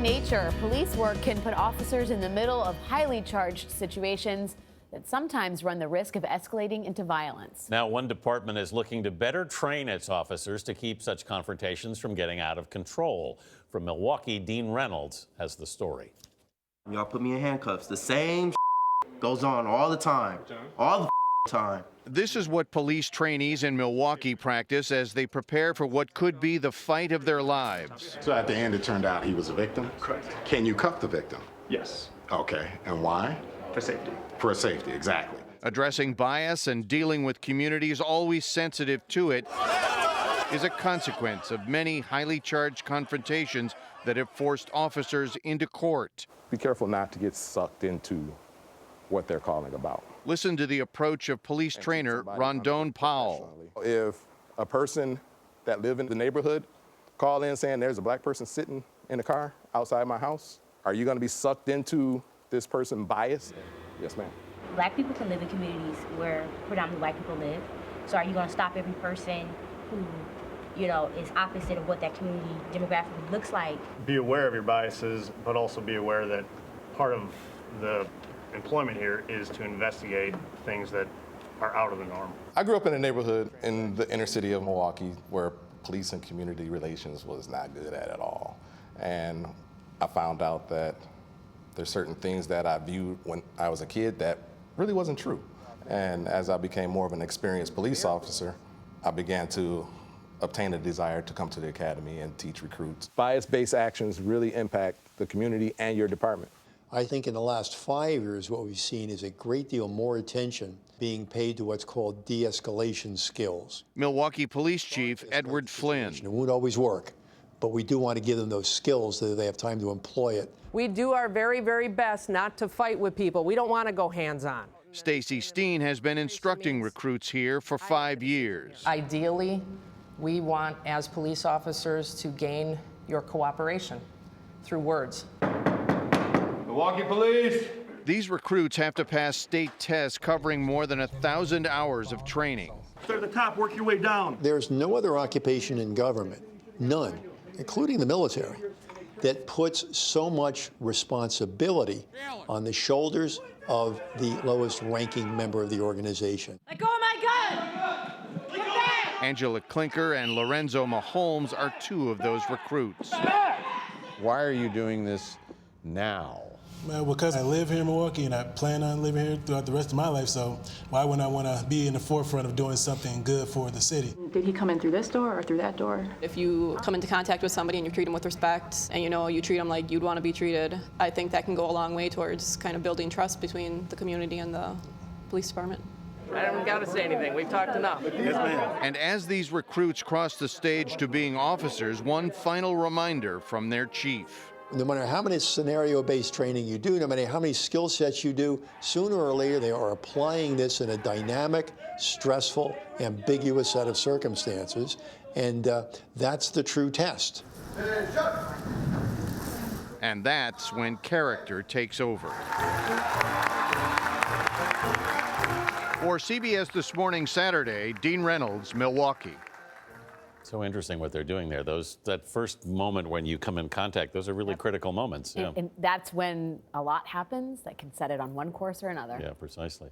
nature, police work can put officers in the middle of highly charged situations that sometimes run the risk of escalating into violence. Now, one department is looking to better train its officers to keep such confrontations from getting out of control. From Milwaukee, Dean Reynolds has the story. Y'all put me in handcuffs. The same goes on all the time. All the time. This is what police trainees in Milwaukee practice as they prepare for what could be the fight of their lives. So at the end, it turned out he was a victim? Correct. Can you cuff the victim? Yes. Okay, and why? For safety. For safety, exactly. Addressing bias and dealing with communities always sensitive to it is a consequence of many highly charged confrontations that have forced officers into court. Be careful not to get sucked into what they're calling about. Listen to the approach of police trainer Rondone Powell. If a person that live in the neighborhood call in saying there's a black person sitting in a car outside my house, are you going to be sucked into this person's bias? Yes, ma'am. Black people can live in communities where predominantly white people live. So are you going to stop every person who, is opposite of what that community demographically looks like? Be aware of your biases, but also be aware that part of the employment here is to investigate things that are out of the norm. I grew up in a neighborhood in the inner city of Milwaukee where police and community relations was not good at all. And I found out that there's certain things that I viewed when I was a kid that really wasn't true. And as I became more of an experienced police officer, I began to obtain a desire to come to the academy and teach recruits. Bias-based actions really impact the community and your department. I think in the last 5 years, what we've seen is a great deal more attention being paid to what's called de-escalation skills. Milwaukee Police Chief Edward Flynn. It won't always work, but we do want to give them those skills so that they have time to employ it. We do our very, very best not to fight with people. We don't want to go hands-on. Stacy Steen has been instructing recruits here for 5 years. Ideally, we want, as police officers, to gain your cooperation through words. Milwaukee Police! These recruits have to pass state tests covering more than 1,000 hours of training. Start at the top, work your way down. There's no other occupation in government, none, including the military, that puts so much responsibility on the shoulders of the lowest ranking member of the organization. Let go of my gun! Get back! Angela Klinker and Lorenzo Maholmes are two of those recruits. Why are you doing this now? Well, because I live here in Milwaukee and I plan on living here throughout the rest of my life, so why wouldn't I want to be in the forefront of doing something good for the city? Did he come in through this door or through that door? If you come into contact with somebody and you treat them with respect and you treat them like you'd want to be treated, I think that can go a long way towards kind of building trust between the community and the police department. I don't got to say anything. We've talked enough. Yes, ma'am. And as these recruits cross the stage to being officers, one final reminder from their chief. No matter how many scenario-based training you do, no matter how many skill sets you do, sooner or later they are applying this in a dynamic, stressful, ambiguous set of circumstances, and that's the true test. And that's when character takes over. For CBS This Morning Saturday, Dean Reynolds, Milwaukee. So interesting what they're doing there. That first moment when you come in contact, those are really critical moments. Yeah. And that's when a lot happens that can set it on one course or another. Yeah, precisely.